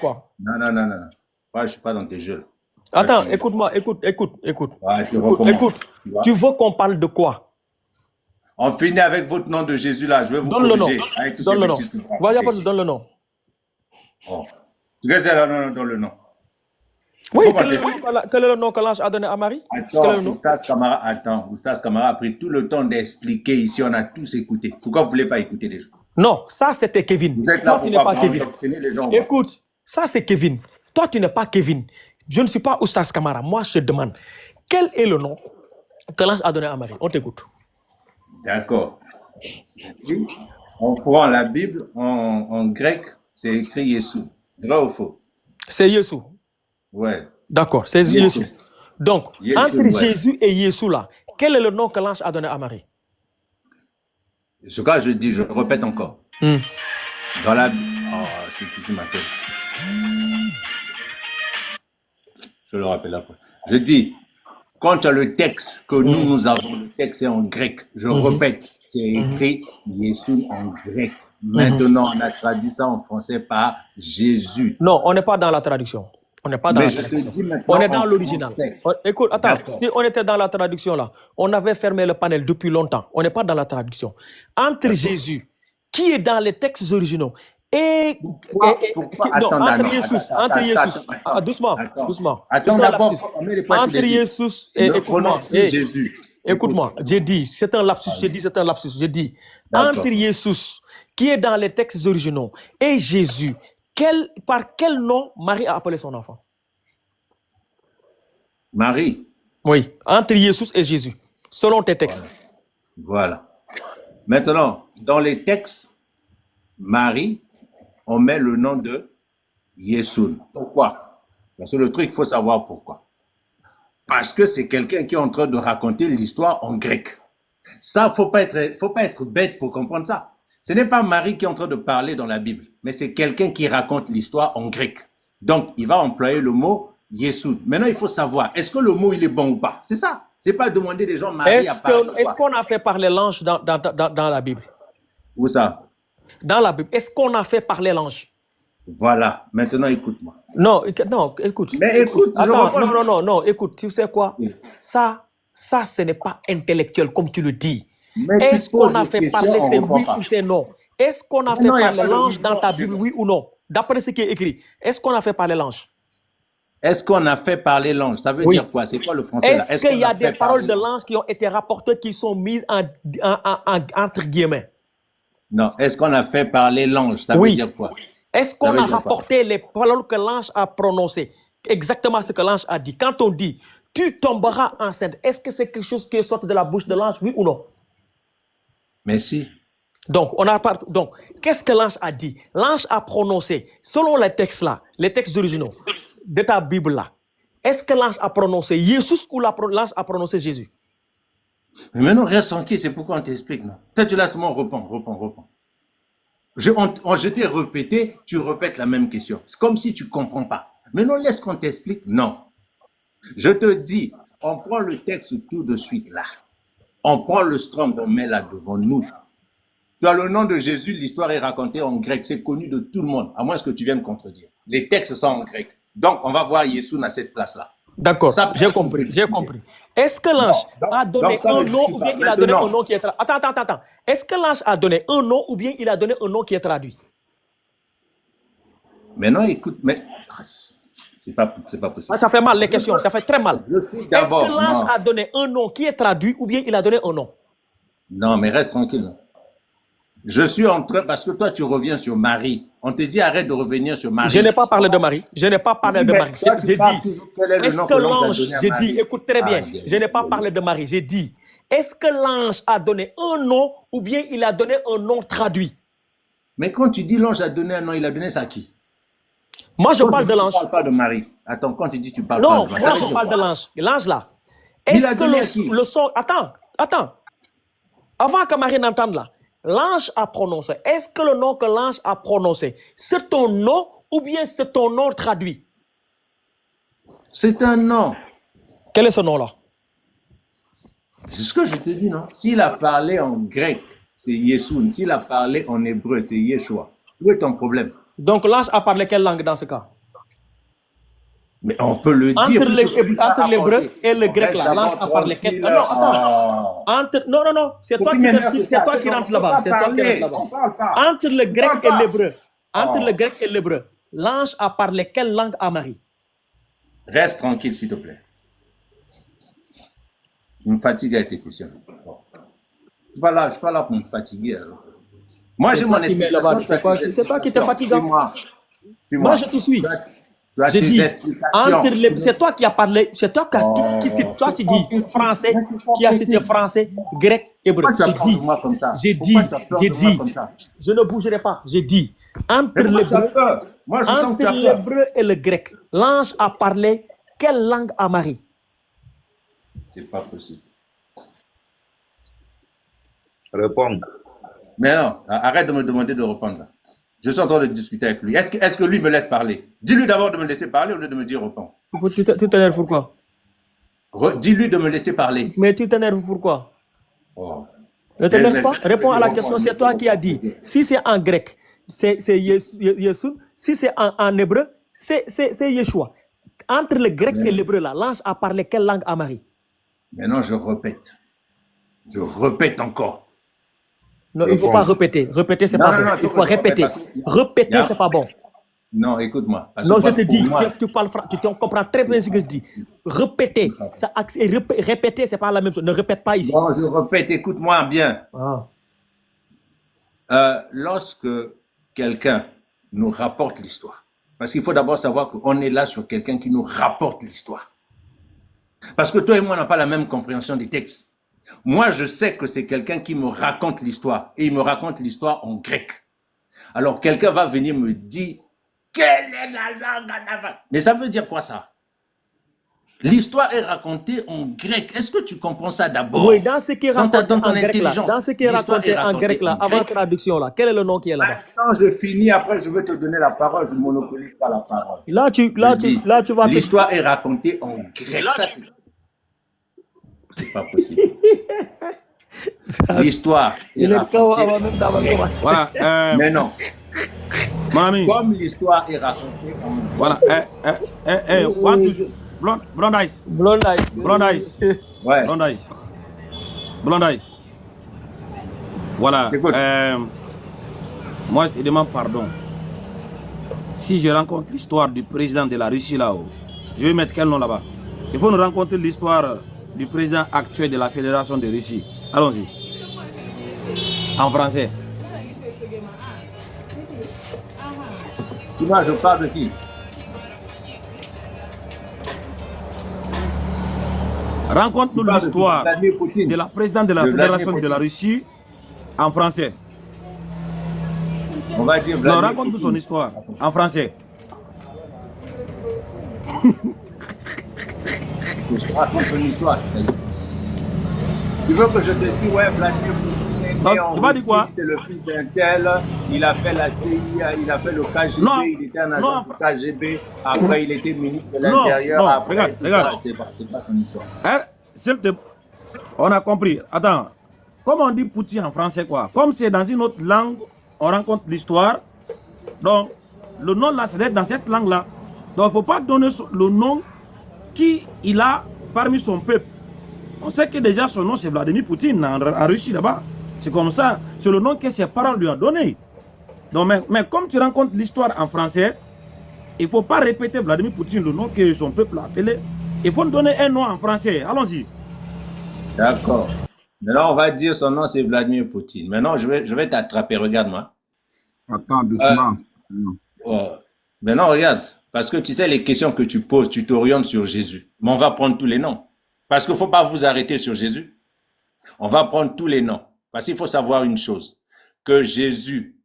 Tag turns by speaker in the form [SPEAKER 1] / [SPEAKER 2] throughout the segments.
[SPEAKER 1] Quoi?
[SPEAKER 2] Non, non, non, non, non. Moi, je ne suis pas dans tes jeux. Là.
[SPEAKER 1] Attends, écoute-moi, écoute.
[SPEAKER 2] Ouais, tu recommences.
[SPEAKER 1] Écoute,
[SPEAKER 2] Tu vois?
[SPEAKER 1] tu veux qu'on parle de quoi?
[SPEAKER 2] On finit avec votre nom de Jésus là. Je vais vous
[SPEAKER 1] Donne le nom.
[SPEAKER 2] corriger avec toutes les
[SPEAKER 1] Donne le nom.
[SPEAKER 2] bêtises que vous
[SPEAKER 1] Voilà,
[SPEAKER 2] racontez.
[SPEAKER 1] pas donne le nom.
[SPEAKER 2] Oh. Tu sais, là, non, non, dans le nom. Il
[SPEAKER 1] Oui,
[SPEAKER 2] faut contester.
[SPEAKER 1] quel est le nom que l'ange a donné à Marie? Quel est le nom?
[SPEAKER 2] Oustaz Kamara a pris tout le temps d'expliquer ici. On a tous écouté. Pourquoi vous ne voulez pas écouter les gens?
[SPEAKER 1] Non, ça c'était Kevin.
[SPEAKER 2] Vous êtes là
[SPEAKER 1] Toi,
[SPEAKER 2] pour
[SPEAKER 1] tu n'es pas Kevin.
[SPEAKER 2] les gens.
[SPEAKER 1] Écoute, ça c'est Kevin. Toi, tu n'es pas Kevin. Je ne suis pas Oustaz Kamara. Moi, je te demande, quel est le nom que l'ange a donné à Marie? On t'écoute.
[SPEAKER 2] D'accord. On prend la Bible en grec, c'est écrit Yeshua. Vrai ou faux?
[SPEAKER 1] C'est Yeshua.
[SPEAKER 2] Ouais.
[SPEAKER 1] D'accord, c'est Yeshua. Donc,
[SPEAKER 2] Yeshua,
[SPEAKER 1] entre
[SPEAKER 2] ouais.
[SPEAKER 1] Jésus et Yeshua, là, quel est le nom que l'ange a donné à Marie?
[SPEAKER 2] Ce que je dis, je répète encore. Dans la... Oh, c'est qui m'appelle. Je le rappelle après. Je dis, quand tu as le texte que nous avons, le texte est en grec. Je répète, c'est écrit Yeshua en grec. Maintenant, on a traduit ça en français par Jésus.
[SPEAKER 1] Non, on n'est pas dans la traduction. On n'est pas dans
[SPEAKER 2] Mais
[SPEAKER 1] la
[SPEAKER 2] je te
[SPEAKER 1] traduction.
[SPEAKER 2] dis maintenant
[SPEAKER 1] On est dans
[SPEAKER 2] en
[SPEAKER 1] l'original.
[SPEAKER 2] français.
[SPEAKER 1] Écoute, attends,
[SPEAKER 2] D'accord.
[SPEAKER 1] si on était dans la traduction là, on avait fermé le panel depuis longtemps. On n'est pas dans la traduction. Entre Jésus, qui est dans les textes originaux, et entre Jésus, doucement.
[SPEAKER 2] Attends d'abord, on met les points sur les i.
[SPEAKER 1] Entre Jésus et écoute-moi,
[SPEAKER 2] Jésus.
[SPEAKER 1] écoute-moi, j'ai dit, c'est un lapsus, j'ai dit,
[SPEAKER 2] D'accord.
[SPEAKER 1] entre Jésus, qui est dans les textes originaux, et Jésus, par quel nom Marie a appelé son enfant?
[SPEAKER 2] Marie.
[SPEAKER 1] Oui, entre Jésus et Jésus, selon tes textes.
[SPEAKER 2] Voilà. Maintenant, dans les textes, Marie, on met le nom de Yeshua. Pourquoi? Parce que le truc, il faut savoir pourquoi. Parce que c'est quelqu'un qui est en train de raconter l'histoire en grec. Ça, faut pas être bête pour comprendre ça. Ce n'est pas Marie qui est en train de parler dans la Bible, mais c'est quelqu'un qui raconte l'histoire en grec. Donc, il va employer le mot Yeshua. Maintenant, il faut savoir, est-ce que le mot, il est bon ou pas? C'est ça. C'est pas demander des gens Marie à parler.
[SPEAKER 1] Est-ce qu'on a fait parler l'ange dans la Bible?
[SPEAKER 2] Où ça?
[SPEAKER 1] Dans la Bible. Est-ce qu'on a fait parler l'ange?
[SPEAKER 2] Voilà. Maintenant, écoute-moi.
[SPEAKER 1] Non, écoute.
[SPEAKER 2] Mais écoute.
[SPEAKER 1] Attends, non, écoute, tu sais quoi? Ça, ce n'est pas intellectuel, comme tu le dis. Est-ce qu'on a fait parler c'est oui ou c'est non? Est-ce qu'on a fait parler l'ange dans ta Bible, oui ou non? D'après ce qui est écrit, est-ce qu'on a fait parler l'ange?
[SPEAKER 2] Est-ce qu'on a fait parler l'ange? Ça veut dire quoi? C'est quoi le français là?
[SPEAKER 1] Est-ce qu'il y a des paroles de l'ange qui ont été rapportées, qui sont mises entre guillemets?
[SPEAKER 2] Non. Est-ce qu'on a fait parler l'ange? Ça veut dire quoi?
[SPEAKER 1] Est-ce qu'on a rapporté les paroles que l'ange a prononcées? Exactement ce que l'ange a dit. Quand on dit, tu tomberas enceinte, est-ce que c'est quelque chose qui sort de la bouche de l'ange, oui ou non?
[SPEAKER 2] Merci.
[SPEAKER 1] Donc, qu'est-ce que l'ange a dit? L'ange a prononcé, selon les textes là, les textes originaux de ta Bible là, est-ce que l'ange a prononcé Jésus ou l'ange a prononcé Jésus?
[SPEAKER 2] Mais maintenant, reste tranquille, c'est pourquoi on t'explique. Peut-être tu laisses moi reprends. Je t'ai répété, tu répètes la même question. C'est comme si tu ne comprends pas. Maintenant, laisse qu'on t'explique. Non. Je te dis, on prend le texte tout de suite là. On prend le Strong, on met là devant nous. Dans le nom de Jésus, l'histoire est racontée en grec. C'est connu de tout le monde, à moins que tu viennes contredire. Les textes sont en grec. Donc, on va voir Yeshua à cette place-là.
[SPEAKER 1] D'accord, j'ai compris. Est-ce que l'ange a donné un nom ou bien il a donné un nom qui est traduit? Attends. Est-ce que l'ange a donné un nom ou bien il a donné un nom qui est traduit?
[SPEAKER 2] Maintenant, écoute, mais c'est pas possible.
[SPEAKER 1] Ça fait mal les questions, ça fait très mal. Est-ce que l'ange a donné un nom qui est traduit ou bien il a donné un nom?
[SPEAKER 2] Non, mais reste tranquille. Je suis en train, parce que toi, tu reviens sur Marie. On te dit arrête de revenir sur Marie.
[SPEAKER 1] Je n'ai pas parlé de Marie. J'ai dit, est-ce que l'ange, j'ai dit, écoute très bien, je n'ai pas parlé de Marie. J'ai dit, est-ce que l'ange a donné un nom ou bien il a donné un nom traduit?
[SPEAKER 2] Mais quand tu dis l'ange a donné un nom, il a donné ça à qui?
[SPEAKER 1] Moi, je parle de l'ange.
[SPEAKER 2] Tu ne parles pas de Marie. Attends, quand tu dis tu parles
[SPEAKER 1] pas
[SPEAKER 2] de Marie. Non,
[SPEAKER 1] moi, je parle de l'ange. L'ange là.
[SPEAKER 2] Est-ce que
[SPEAKER 1] le son. Attends. Avant que Marie n'entende là. L'ange a prononcé. Est-ce que le nom que l'ange a prononcé, c'est ton nom ou bien c'est ton nom traduit?
[SPEAKER 2] C'est un nom.
[SPEAKER 1] Quel est ce nom-là?
[SPEAKER 2] C'est ce que je te dis, non? S'il a parlé en grec, c'est Yeshua. S'il a parlé en hébreu, c'est Yeshua. Où est ton problème?
[SPEAKER 1] Donc l'ange a parlé quelle langue dans ce cas?
[SPEAKER 2] Mais on peut le dire.
[SPEAKER 1] Entre l'hébreu et le grec, là, l'ange a parlé quelle langue? Non, attends. Non, c'est toi qui rentres là-bas. C'est toi qui rentres là-bas. Entre le grec et l'hébreu, l'ange a parlé quelle langue à Marie?
[SPEAKER 2] Reste tranquille, s'il te plaît. Je me fatigue avec tes questions. Je ne suis pas là pour me fatiguer. Alors. Moi, j'ai mon explication.
[SPEAKER 1] C'est toi qui t'es fatiguant. Moi, je te suis.
[SPEAKER 2] J'ai dit,
[SPEAKER 1] c'est toi qui as parlé, c'est toi qui cite, toi qui dis français, qui a cité français, grec, hébreu. J'ai dit, je ne bougerai pas, j'ai dit, entre l'hébreu et le grec, l'ange a parlé quelle langue à Marie?
[SPEAKER 2] C'est pas possible.
[SPEAKER 3] Répondre.
[SPEAKER 2] Mais non, arrête de me demander de répondre. Je suis en train de discuter avec lui. Est-ce que lui me laisse parler? Dis-lui d'abord de me laisser parler au lieu de me dire réponds.
[SPEAKER 1] Tu t'énerves pourquoi?
[SPEAKER 2] Dis-lui de me laisser parler.
[SPEAKER 1] Mais tu t'énerves pourquoi? Ne t'énerve pas. Réponds à la question. C'est toi qui as dit. Si c'est en grec, c'est Yesun. Si c'est en hébreu, c'est Yeshua. Entre le grec et l'hébreu, l'ange a parlé quelle langue à Marie?
[SPEAKER 2] Maintenant, je répète. Je répète encore.
[SPEAKER 1] Non, il ne faut pas répéter. Répéter, c'est pas bon. Il faut répéter. Répéter, c'est pas bon.
[SPEAKER 2] Non, écoute-moi.
[SPEAKER 1] Non, je te dis, tu comprends très bien ce que je dis. Répéter, répéter, c'est pas la même chose. Ne répète pas ici.
[SPEAKER 2] Non, je répète, écoute-moi bien. Lorsque quelqu'un nous rapporte l'histoire, parce qu'il faut d'abord savoir qu'on est là sur quelqu'un qui nous rapporte l'histoire. Parce que toi et moi, on n'a pas la même compréhension des textes. Moi, je sais que c'est quelqu'un qui me raconte l'histoire. Et il me raconte l'histoire en grec. Alors, quelqu'un va venir me dire, quelle est la langue en avant? Mais ça veut dire quoi ça? L'histoire est racontée en grec. Est-ce que tu comprends ça d'abord?
[SPEAKER 1] Oui, dans ce qui est raconté en grec là, dans ce qui est raconté en grec là, avant traduction là, quel est le nom qui est là-bas?
[SPEAKER 2] Quand je finis, après je vais te donner la parole, je ne monopolise pas la parole.
[SPEAKER 1] Là, tu vas...
[SPEAKER 2] L'histoire est racontée en grec. Ça, c'est pas possible. L'histoire est racontée.
[SPEAKER 4] Voilà.
[SPEAKER 2] Mais non.
[SPEAKER 4] Mami.
[SPEAKER 2] Comme l'histoire est racontée en grec.
[SPEAKER 4] Voilà. Blonde Ice.
[SPEAKER 1] Blonde Ice.
[SPEAKER 4] Blonde Ice.
[SPEAKER 2] Ouais.
[SPEAKER 4] Blonde Ice. Blonde Ice. Voilà. Moi, je te demande pardon. Si je rencontre l'histoire du président de la Russie là-haut, je vais mettre quel nom là-bas? Il faut nous rencontrer l'histoire du président actuel de la Fédération de Russie. Allons-y. En français.
[SPEAKER 2] Moi, je parle de qui?
[SPEAKER 4] Raconte-nous l'histoire de la présidente de la Fédération de la Russie en français.
[SPEAKER 2] On va dire
[SPEAKER 4] non, raconte-nous son histoire en français.
[SPEAKER 2] Je raconte son histoire. Tu veux que je te dise, ouais, Vladimir Poutine est né en Russie, c'est le fils d'un tel, il a fait la CIA, il a fait le KGB,
[SPEAKER 4] non,
[SPEAKER 2] il était un agent du KGB, après il était ministre de l'Intérieur, après,
[SPEAKER 4] regarde.
[SPEAKER 2] C'est pas son histoire.
[SPEAKER 4] On a compris. Attends, comment on dit Poutine en français quoi? Comme c'est dans une autre langue, on rencontre l'histoire, donc le nom là, c'est dans cette langue là. Donc il ne faut pas donner le nom qu'il a parmi son peuple. On sait que déjà son nom c'est Vladimir Poutine en Russie là-bas. C'est comme ça, c'est le nom que ses parents lui ont donné. Donc, mais comme tu rencontres l'histoire en français, il ne faut pas répéter Vladimir Poutine, le nom que son peuple a appelé. Il faut donner un nom en français. Allons-y.
[SPEAKER 2] D'accord. Maintenant, on va dire son nom c'est Vladimir Poutine. Maintenant, je vais t'attraper, regarde-moi.
[SPEAKER 3] Attends, doucement.
[SPEAKER 2] Maintenant, regarde. Parce que tu sais, les questions que tu poses, tu t'orientes sur Jésus. Mais on va prendre tous les noms. Parce qu'il ne faut pas vous arrêter sur Jésus. On va prendre tous les noms. Parce qu'il faut savoir une chose. Que Jésus,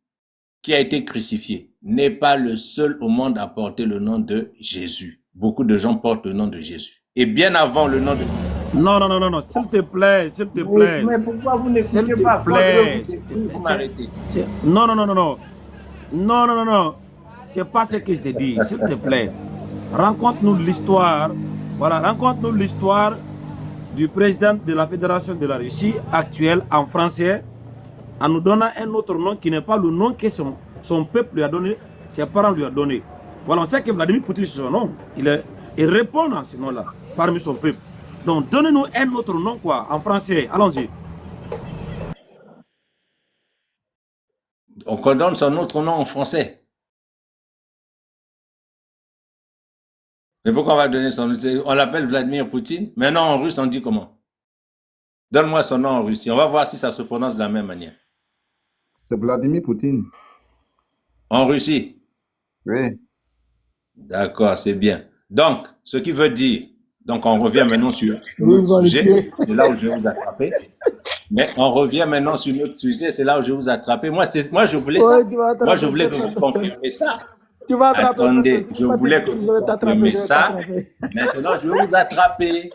[SPEAKER 2] qui a été crucifié, n'est pas le seul au monde à porter le nom de Jésus. Beaucoup de gens portent le nom de Jésus. Et bien avant le nom de Jésus.
[SPEAKER 4] Non, s'il te plaît, s'il te plaît.
[SPEAKER 2] Mais pourquoi vous n'écoutez pas? Vous m'arrêtez.
[SPEAKER 4] Non. C'est pas ce que je te dis, s'il te plaît. Raconte-nous l'histoire. Voilà, raconte-nous l'histoire du président de la Fédération de la Russie actuelle en français, en nous donnant un autre nom qui n'est pas le nom que son peuple lui a donné. ses parents lui ont donné. Voilà, on sait que Vladimir Poutine, c'est son nom. Il répond à ce nom-là, parmi son peuple. Donc, donnez-nous un autre nom, quoi, en français. Allons-y.
[SPEAKER 2] On donne son autre nom en français. Mais pourquoi on va donner son nom? On l'appelle Vladimir Poutine. Maintenant, en russe, on dit comment? Donne-moi son nom en Russie. On va voir si ça se prononce de la même manière.
[SPEAKER 3] C'est Vladimir Poutine.
[SPEAKER 2] En Russie?
[SPEAKER 3] Oui.
[SPEAKER 2] D'accord, c'est bien. Donc, ce qui veut dire, donc on revient maintenant sur notre sujet, c'est là où je vais vous attraper. Mais on revient maintenant sur notre sujet, c'est là où je vais vous attraper. Moi, je voulais ça. Moi, je voulais que vous confirmiez ça.
[SPEAKER 1] Tu vas attraper.
[SPEAKER 2] Attendez, je voulais que vous confirmiez ça. Maintenant, je vais vous attraper.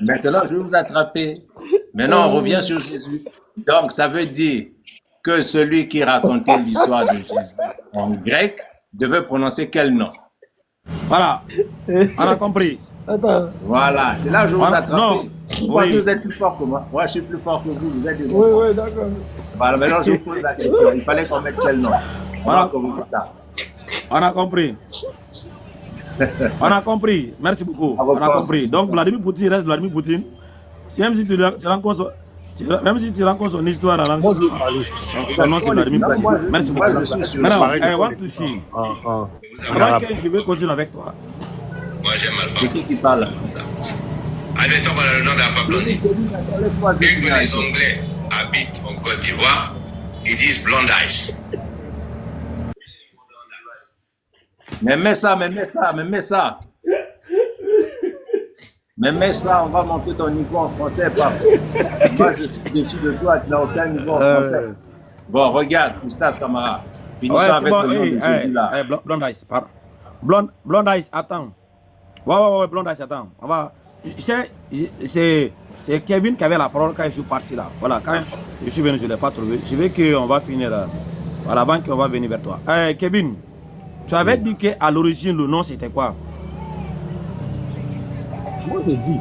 [SPEAKER 2] Maintenant, je vais vous attraper. Maintenant, on revient sur Jésus. Donc, ça veut dire que celui qui racontait l'histoire de Jésus en grec devait prononcer quel nom?
[SPEAKER 4] Voilà, on a compris.
[SPEAKER 1] Attends.
[SPEAKER 2] Voilà, c'est là où je vous attrape.
[SPEAKER 4] Non.
[SPEAKER 2] Vous pensez que vous êtes plus fort que moi? Moi, je suis plus fort que vous, vous êtes des
[SPEAKER 1] Oui, d'accord.
[SPEAKER 2] Voilà, maintenant je vous pose la question. Il fallait qu'on mette quel nom?
[SPEAKER 4] Voilà.
[SPEAKER 2] Ça.
[SPEAKER 4] On a compris. On a compris. Merci beaucoup. On a compris. Donc, Vladimir Poutine reste Vladimir Poutine. Même si tu rencontres son histoire à l'anglais, son nom c'est Vladimir Poutine. Merci beaucoup. Maintenant, I want to see. Avant que je vais continuer avec toi.
[SPEAKER 5] Moi j'aime Alpha.
[SPEAKER 2] C'est qui parle?
[SPEAKER 5] Admettons qu'on a le nom d'Alpha Blondie. Vu que les Anglais habitent en Côte d'Ivoire, ils disent Blonde Ice.
[SPEAKER 2] Mais mets ça. Mais mets ça, on va monter ton niveau en français, papa. Moi, je suis dessus de toi, tu n'as aucun niveau en français. Bon, regarde, Oustas Camara. Finissons avec le nom de Jésus là.
[SPEAKER 4] Blonde Ice, pardon. Blonde Ice, attends. Ouais, Blonde Ice, attends. On va. C'est Kevin qui avait la parole quand je suis parti là. Voilà, quand je suis venu, je ne l'ai pas trouvé. Je veux qu'on va finir voilà, avant qu'on va venir vers toi. Kevin, tu avais dit qu'à l'origine, le nom c'était quoi?
[SPEAKER 6] Moi je dis,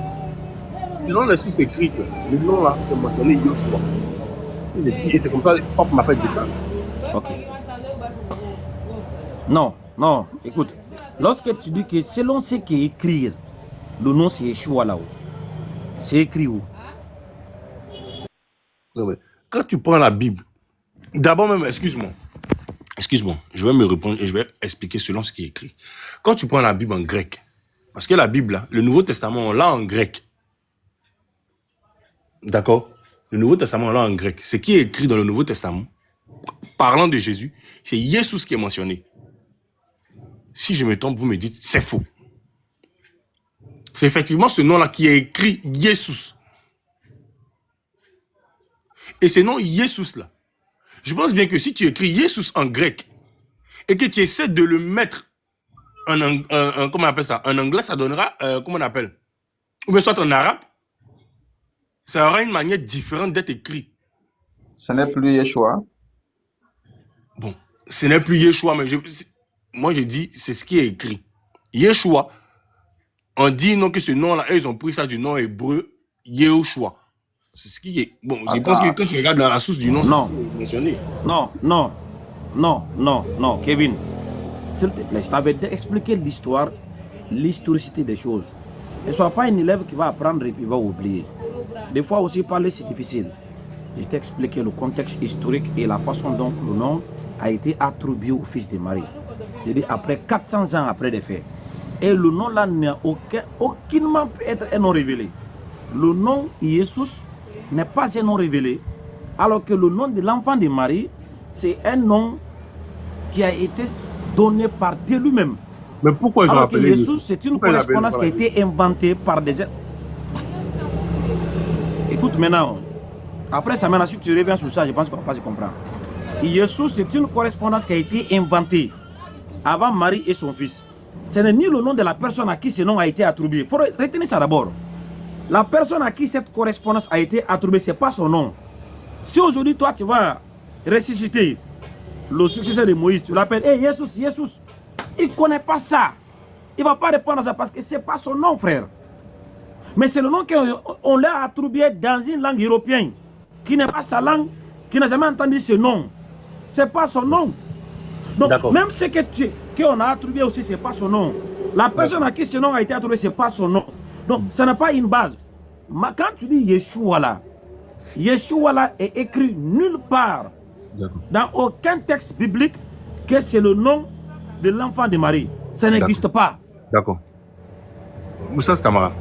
[SPEAKER 6] selon les sources écrites, le nom là, c'est mentionné Yoshua. Et c'est comme ça que le pape m'appelle de ça.
[SPEAKER 4] Ok. Non, écoute. Lorsque tu dis que selon ce qui est écrit, le nom c'est Yeshua là-haut. C'est écrit où?
[SPEAKER 6] Ouais. Quand tu prends la Bible, d'abord même, excuse-moi, je vais me répondre et je vais expliquer selon ce qui est écrit. Quand tu prends la Bible en grec, parce que la Bible, là, le Nouveau Testament, on l'a en grec. D'accord? Le Nouveau Testament, on l'a en grec. Ce qui est écrit dans le Nouveau Testament, parlant de Jésus, c'est Jésus qui est mentionné. Si je me trompe, vous me dites, c'est faux. C'est effectivement ce nom-là qui est écrit Jésus. Et ce nom Jésus-là, je pense bien que si tu écris Jésus en grec et que tu essaies de le mettre comment on appelle ça? En anglais, ça donnera, comment on appelle? Ou bien soit en arabe, ça aura une manière différente d'être écrit.
[SPEAKER 3] Ce n'est plus Yeshua.
[SPEAKER 6] Bon, ce n'est plus Yeshua, mais moi je dis, c'est ce qui est écrit. Yeshua, on dit non que ce nom-là, ils ont pris ça du nom hébreu, Yehoshua. C'est ce qui est. Bon, je pense que quand tu regardes dans la source du nom, c'est mentionné.
[SPEAKER 4] Non, Kevin. S'il te plaît, je t'avais expliqué l'histoire, l'historicité des choses. Ne sois pas un élève qui va apprendre et puis va oublier. Des fois aussi, parler, c'est difficile. Je t'ai expliqué le contexte historique et la façon dont le nom a été attribué au fils de Marie. Je dis après 400 ans après les faits. Et le nom là n'a aucunement pu être un nom révélé. Le nom Jésus n'est pas un nom révélé. Alors que le nom de l'enfant de Marie, c'est un nom qui a été donné par Dieu lui-même.
[SPEAKER 6] Mais pourquoi ils ont appelé
[SPEAKER 4] Jésus? C'est une correspondance qui a été inventée par des... Écoute maintenant, après ça, maintenant, si tu reviens sur ça, je pense qu'on va pas se comprendre. Jésus, c'est une correspondance qui a été inventée avant Marie et son fils. Ce n'est ni le nom de la personne à qui ce nom a été attribué. Il faut retenir ça d'abord. La personne à qui cette correspondance a été attribuée, ce n'est pas son nom. Si aujourd'hui, toi, tu vas ressusciter le successeur de Moïse, tu l'appelles, hey, Jésus, il ne connaît pas ça. Il ne va pas répondre à ça parce que ce n'est pas son nom, frère. Mais c'est le nom qu'on l'a attribué dans une langue européenne, qui n'est pas sa langue, qui n'a jamais entendu ce nom. Ce n'est pas son nom. Donc, même ce qu'on a attribué aussi, ce n'est pas son nom. La personne à qui ce nom a été attribué, ce n'est pas son nom. Donc, ça n'a pas une base. Quand tu dis Yeshua là est écrit nulle part, dans aucun texte biblique, que c'est le nom de l'enfant de Marie. Ça n'existe pas.
[SPEAKER 6] D'accord. Moussas Kamara.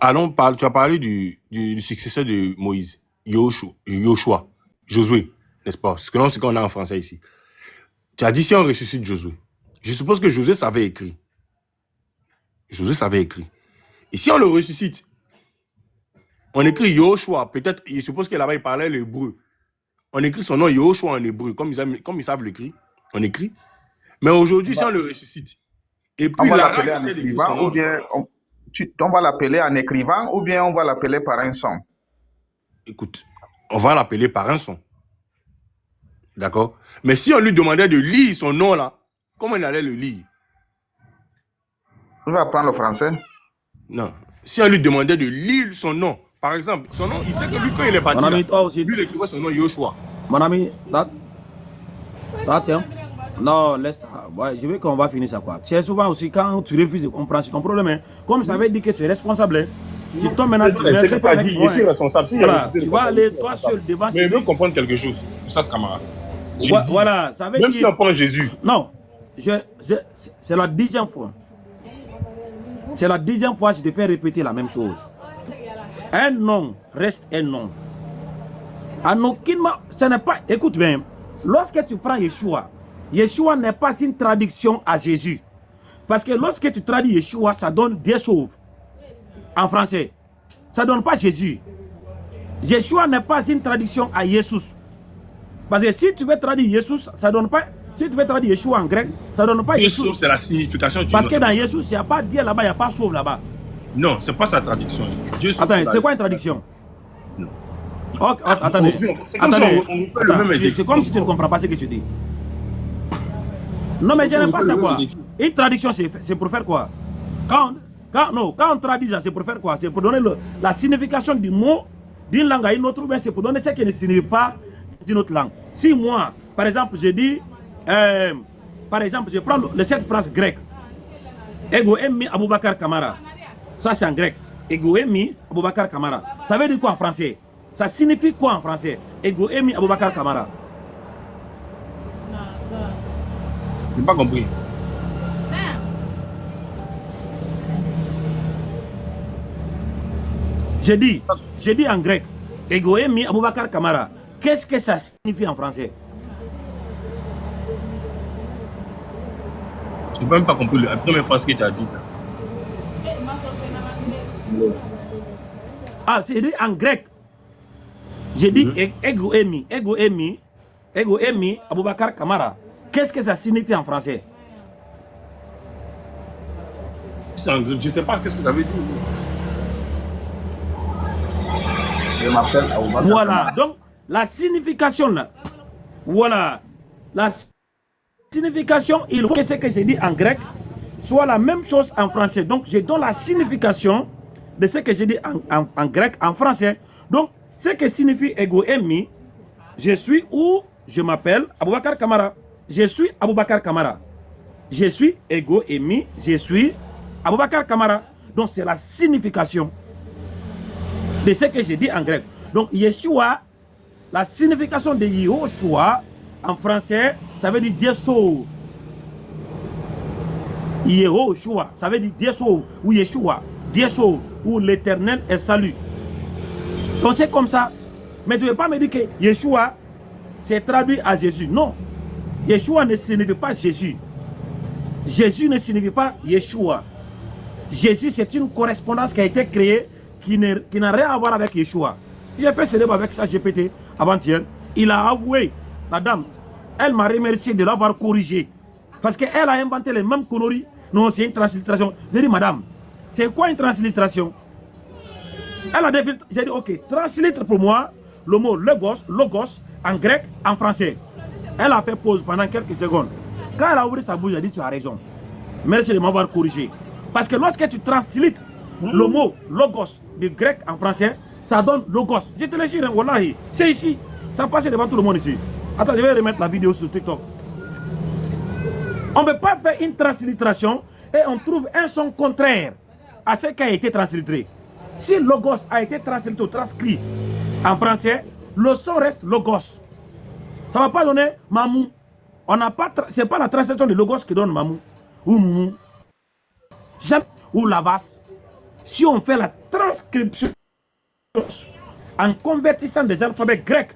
[SPEAKER 6] Allons parler, tu as parlé du successeur de Moïse, Josué, n'est-ce pas? C'est ce qu'on a en français ici. Tu as dit si on ressuscite Josué. Je suppose que Josué savait écrire. Et si on le ressuscite, on écrit Yoshua. Peut-être, je suppose que là-bas, il parlait l'hébreu. On écrit son nom Yoshua en hébreu, comme ils savent l'écrire. On écrit. Mais aujourd'hui, si on le ressuscite, et puis
[SPEAKER 3] on va
[SPEAKER 6] la
[SPEAKER 3] l'appeler en écrivant, ou bien on va l'appeler en écrivant, ou bien on va l'appeler par un son.
[SPEAKER 6] Écoute, on va l'appeler par un son. D'accord? Mais si on lui demandait de lire son nom là, comment il allait le lire?
[SPEAKER 3] On va apprendre le français.
[SPEAKER 6] Non. Si on lui demandait de lire son nom, par exemple, son nom, il sait que lui, quand il est parti, là, lui, il écrivait son nom Yoshua.
[SPEAKER 4] Mon ami, tiens. Non, laisse ça. Ouais, je veux qu'on va finir ça, quoi. C'est souvent aussi quand tu refuses de comprendre, c'est ton problème. Hein. Comme ça veut dire que tu es responsable, hein. Tu tombes maintenant.
[SPEAKER 6] C'est que tu as dit, je suis responsable. Si
[SPEAKER 4] voilà, tu vas aller toi seul devant.
[SPEAKER 6] Mais il veut comprendre quelque chose. Ça, c'est camarade.
[SPEAKER 4] Voilà, ça veut
[SPEAKER 6] même
[SPEAKER 4] dire...
[SPEAKER 6] si on prend Jésus.
[SPEAKER 4] Non, c'est la 10e fois. C'est la 10e fois que je te fais répéter la même chose. Un nom reste un nom. En aucunement, ce n'est pas... Écoute bien, lorsque tu prends Yeshua, Yeshua n'est pas une traduction à Jésus. Parce que lorsque tu traduis Yeshua, ça donne Dieu sauve. En français. Ça ne donne pas Jésus. Yeshua n'est pas une traduction à Jésus. Parce que si tu veux traduire Jésus, ça ne donne pas... Si tu veux traduire Yeshua en grec, ça ne donne pas
[SPEAKER 6] Dieu sauve, c'est la signification du
[SPEAKER 4] parce
[SPEAKER 6] nom.
[SPEAKER 4] Que dans Jésus, il n'y a pas Dieu là-bas, il n'y a pas sauve là-bas.
[SPEAKER 6] Non, ce n'est pas sa traduction. Dieu sauve.
[SPEAKER 4] Attends, c'est quoi une traduction?
[SPEAKER 6] Non.
[SPEAKER 4] Okay, attendez.
[SPEAKER 6] C'est comme si on fait le même exercice.
[SPEAKER 4] C'est comme si tu ne comprends pas ce que tu dis. Non, mais je n'aime pas ça quoi. Une traduction, c'est pour faire quoi? Quand on traduit ça, c'est pour faire quoi? C'est pour donner la signification du mot d'une langue à une autre, mais c'est pour donner ce qui ne signifie pas d'une autre langue. Si moi, par exemple, je dis, par exemple, je prends cette phrase grecque, Ego Emmi Aboubakar Kamara. Ça, c'est en grec. Ego Emmi Aboubakar Kamara. Ça veut dire quoi en français? Ça signifie quoi en français? Ego Emmi Aboubakar Kamara.
[SPEAKER 6] Je n'ai pas compris.
[SPEAKER 4] J'ai dit en grec, Ego Emmi Aboubakar Kamara. Qu'est-ce que ça signifie en français?
[SPEAKER 6] Je n'ai même pas compris la première phrase que tu as dit.
[SPEAKER 4] Ah, c'est dit en grec. J'ai dit Ego Emmi Aboubakar Kamara. Qu'est-ce que ça signifie en français?
[SPEAKER 6] Je ne sais pas qu'est-ce que ça veut dire.
[SPEAKER 3] Je m'appelle Aboubakar.
[SPEAKER 4] Voilà, donc la signification là. Voilà. La signification, il faut que ce que j'ai dit en grec soit la même chose en français. Donc, je donne la signification de ce que j'ai dit en grec, en français. Donc, ce que signifie Ego Emmi, je suis ou je m'appelle Aboubakar Kamara. Je suis Aboubakar Kamara. Je suis Ego Emmi, je suis Aboubakar Kamara. Donc, c'est la signification de ce que j'ai dit en grec. Donc, Yeshua, la signification de Yehoshua, en français, ça veut dire Dieu sauve. Yehoshua, ça veut dire Dieu sauve, ou Yeshua, Dieu sauve, ou l'éternel est salut. Donc c'est comme ça. Mais tu ne veux pas me dire que Yeshua, c'est traduit à Jésus. Non. Yeshua ne signifie pas Jésus. Jésus ne signifie pas Yeshua. Jésus, c'est une correspondance qui a été créée qui n'a rien à voir avec Yeshua. J'ai fait ce débat avec ChatGPT avant-hier. Il a avoué, la dame, elle m'a remercié de l'avoir corrigé. Parce qu'elle a inventé les mêmes conneries. Non, c'est une translittération. J'ai dit, madame, c'est quoi une translittération? Elle a défilé. J'ai dit, ok, translitre pour moi le mot logos, en grec, en français. Elle a fait pause pendant quelques secondes. Quand elle a ouvert sa bouche, elle a dit, tu as raison. Merci de m'avoir corrigé. Parce que lorsque tu translites le mot logos du grec en français, ça donne logos. Je te le jure, wallahi, c'est ici. Ça passe devant tout le monde ici. Attends, je vais remettre la vidéo sur TikTok. On ne peut pas faire une translittération et on trouve un son contraire à ce qui a été translittéré. Si logos a été translitéré ou transcrit en français, le son reste logos. Ça ne va pas donner mamou. Ce n'est pas la translation de logos qui donne mamou ou moumou ou lavas. Si on fait la transcription en convertissant des alphabets grecs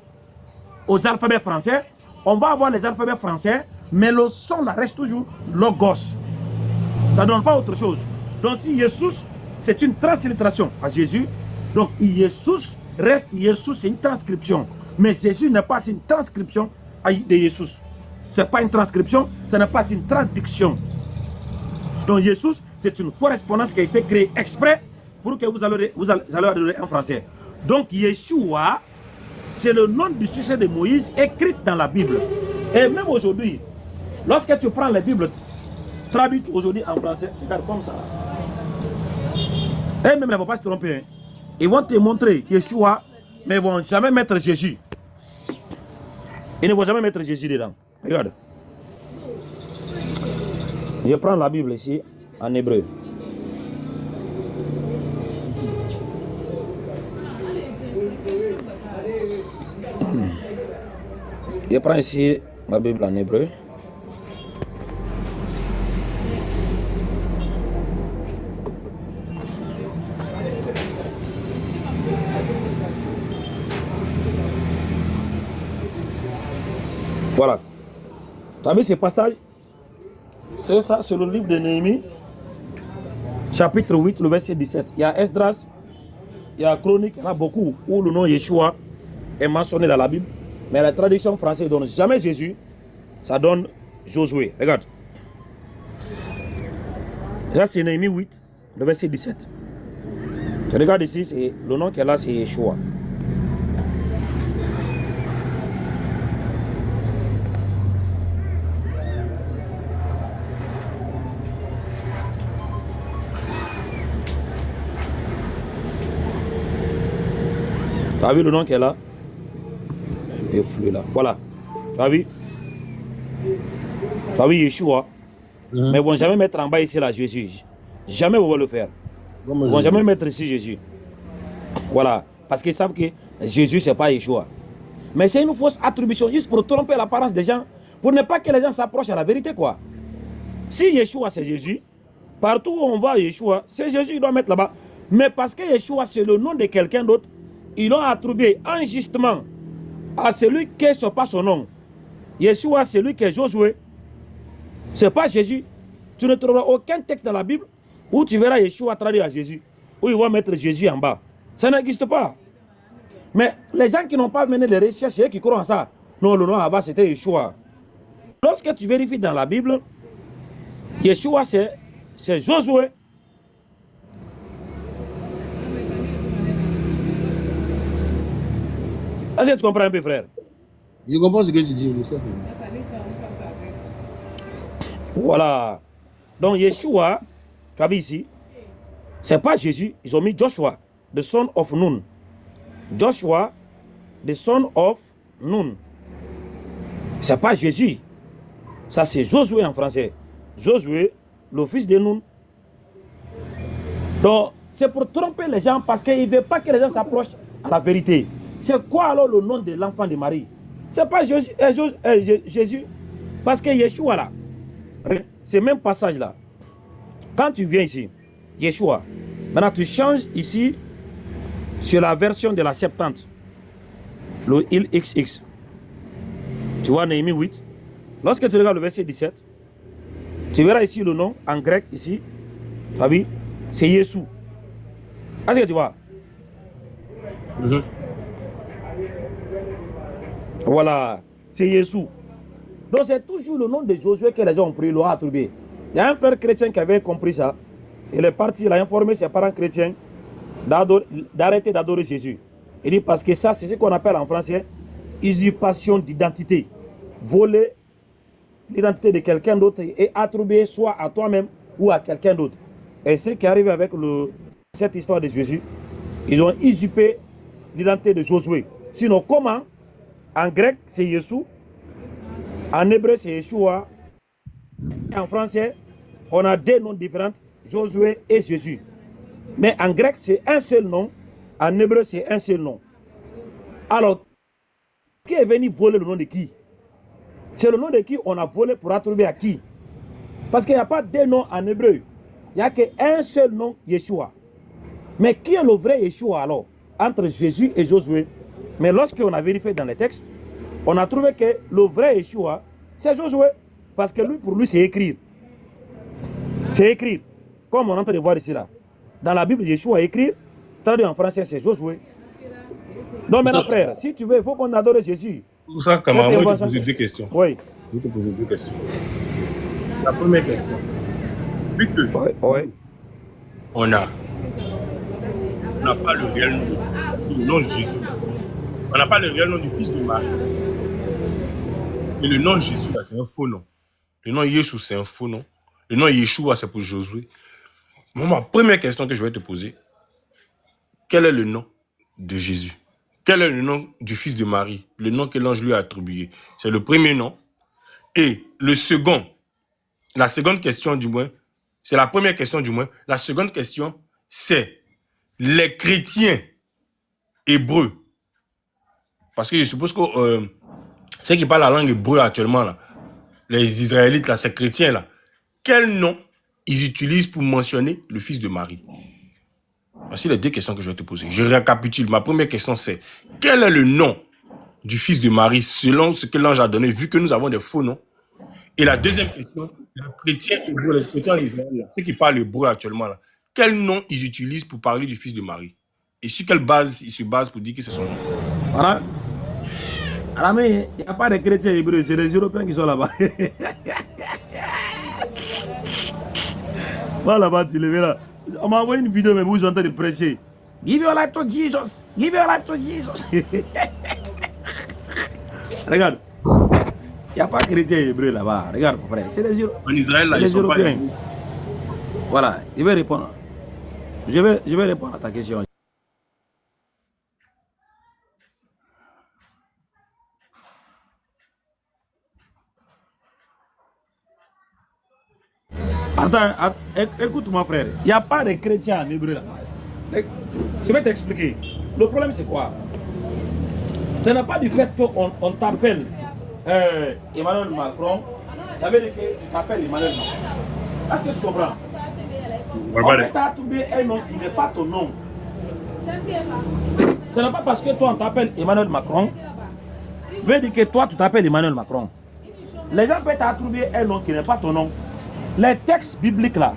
[SPEAKER 4] aux alphabets français, on va avoir les alphabets français, mais le son là reste toujours logos. Ça ne donne pas autre chose. Donc si Jésus, c'est une translittération à Jésus, donc Jésus reste Jésus, c'est une transcription. Mais Jésus n'est pas une transcription de Jésus. Ce n'est pas une transcription, ce n'est pas une traduction. Donc Jésus, c'est une correspondance qui a été créée exprès pour que vous allez adorer en français. Donc Yeshua, c'est le nom du succès de Moïse écrit dans la Bible. Et même aujourd'hui, lorsque tu prends la Bible traduite aujourd'hui en français, regarde comme ça. Et même ils ne vont pas se tromper. Hein. Ils vont te montrer Yeshua, mais ils ne vont jamais mettre Jésus. Ils ne vont jamais mettre Jésus dedans. Regarde. Je prends la Bible ici en hébreu. Je prends ici ma Bible en hébreu. Voilà. Tu as vu ce passage? C'est ça, c'est le livre de Néhémie, chapitre 8, le verset 17. Il y a Esdras, il y a Chronique, il y en a beaucoup où le nom Yeshua est mentionné dans la Bible. Mais la traduction française ne donne jamais Jésus, ça donne Josué. Regarde. Ça, c'est Néhémie 8, le verset 17. Tu regardes ici, c'est le nom qu'elle a, c'est Yeshua. Tu as vu le nom qu'elle a? Et flou là. Voilà. Tu as vu? Tu as vu Yeshua? Mais ils ne vont jamais mettre en bas ici là Jésus. Jamais ils vont le faire. Ils ne vont jamais mettre ici Jésus. Voilà. Parce qu'ils savent que Jésus, ce n'est pas Yeshua. Mais c'est une fausse attribution juste pour tromper l'apparence des gens. Pour ne pas que les gens s'approchent à la vérité, quoi. Si Yeshua c'est Jésus, partout où on va Yeshua, c'est Jésus, il doit mettre là-bas. Mais parce que Yeshua c'est le nom de quelqu'un d'autre, ils l'ont attribué injustement à celui qui n'est pas son nom. Yeshua, c'est lui qui est Josué. Ce n'est pas Jésus. Tu ne trouveras aucun texte dans la Bible où tu verras Yeshua traduit à Jésus, où ils vont mettre Jésus en bas. Ça n'existe pas. Mais les gens qui n'ont pas mené les recherches, qui croient en ça, non, le nom en bas c'était Yeshua. Lorsque tu vérifies dans la Bible, Yeshua c'est Josué. Est-ce que tu comprends un peu, frère?
[SPEAKER 6] Je comprends ce que tu dis, monsieur.
[SPEAKER 4] Voilà. Donc, Yeshua, tu as vu ici, ce n'est pas Jésus. Ils ont mis Joshua, the son of Nun. Joshua, the son of Nun. Ce n'est pas Jésus. Ça, c'est Josué en français. Josué, le fils de Nun. Donc, c'est pour tromper les gens parce qu'il ne veut pas que les gens s'approchent à la vérité. C'est quoi alors le nom de l'enfant de Marie? Ce n'est pas Jésus. Parce que Yeshua là, ce même passage là, quand tu viens ici, Yeshua, maintenant tu changes ici sur la version de la Septante, le XX. Tu vois Néhémie 8. Lorsque tu regardes le verset 17, tu verras ici le nom en grec ici. Tu as vu? C'est Yeshua. Est-ce que tu vois? Voilà, c'est Yeshua. Donc c'est toujours le nom de Josué que les gens ont pris, l'ont attribué. Il y a un frère chrétien qui avait compris ça. Il est parti, il a informé ses parents chrétiens d'arrêter d'adorer Jésus. Il dit parce que ça, c'est ce qu'on appelle en français usurpation d'identité. Voler l'identité de quelqu'un d'autre et attribuer soit à toi-même ou à quelqu'un d'autre. Et ce qui arrive avec cette histoire de Jésus, ils ont usurpé l'identité de Josué. Sinon, comment? En grec, c'est Yeshua. En hébreu, c'est Yeshua. Et en français, on a deux noms différents, Josué et Jésus. Mais en grec, c'est un seul nom. En hébreu, c'est un seul nom. Alors, qui est venu voler le nom de qui? C'est le nom de qui on a volé pour attribuer à qui? Parce qu'il n'y a pas deux noms en hébreu. Il n'y a qu'un seul nom, Yeshua. Mais qui est le vrai Yeshua alors? Entre Jésus et Josué. Mais lorsqu'on a vérifié dans les textes, on a trouvé que le vrai Yeshua, c'est Josué. Parce que lui, pour lui, c'est écrire. C'est écrire. Comme on est en train de voir ici là. Dans la Bible, Yeshua écrit, traduit en français, c'est Josué. Donc maintenant, frère, si tu veux, il faut qu'on adore Jésus.
[SPEAKER 6] Pour ça, camarade, moi, je vais te poser deux questions.
[SPEAKER 4] Oui.
[SPEAKER 6] Je vais te poser deux questions. La première question. Vu que on n'a pas le réel nom, le nom de Jésus. On n'a pas le réel nom du fils de Marie. Et le nom Jésus, là, c'est un faux nom. Le nom Yeshua, c'est un faux nom. Le nom Yeshua, c'est pour Josué. Bon, ma première question que je vais te poser, quel est le nom de Jésus? Quel est le nom du fils de Marie? Le nom que l'ange lui a attribué. C'est le premier nom. Et le second, la seconde question du moins, c'est la première question du moins. La seconde question, c'est les chrétiens hébreux. Parce que je suppose que ceux qui parlent la langue hébreu actuellement, là, les Israélites, là, ces chrétiens-là, quel nom ils utilisent pour mentionner le fils de Marie? Voici les deux questions que je vais te poser. Je récapitule. Ma première question, c'est quel est le nom du fils de Marie selon ce que l'ange a donné, vu que nous avons des faux noms? Et la deuxième question, les chrétiens hébreux, les chrétiens israéliens, ceux qui parlent hébreu actuellement, là, quel nom ils utilisent pour parler du fils de Marie? Et sur quelle base ils se basent pour dire que c'est son nom?
[SPEAKER 4] Voilà. Alors, mais il n'y a pas de chrétiens hébreux, c'est les Européens qui sont là-bas. Voilà, là-bas, tu le verras. On m'a envoyé une vidéo, mais vous êtes en train de prêcher. Give your life to Jesus. Give your life to Jesus. Regarde. Il n'y a pas de chrétiens hébreux là-bas. Regarde, mon frère. C'est les Européens. En
[SPEAKER 6] Israël, là, ils sont pas hébreux.
[SPEAKER 4] Voilà, je vais répondre. Je vais répondre à ta question. Attends, écoute-moi, frère. Il n'y a pas de chrétiens en hébreu là-bas. Je vais t'expliquer. Le problème, c'est quoi? Ce n'est pas du fait qu'on t'appelle Emmanuel Macron. Ça veut dire que tu t'appelles Emmanuel Macron. Est-ce que tu comprends? On t'a trouvé un nom qui n'est pas ton nom. Ce n'est pas parce que toi, on t'appelle Emmanuel Macron, veut dire que toi, tu t'appelles Emmanuel Macron. Les gens peuvent t'attribuer un nom qui n'est pas ton nom. Les textes bibliques là,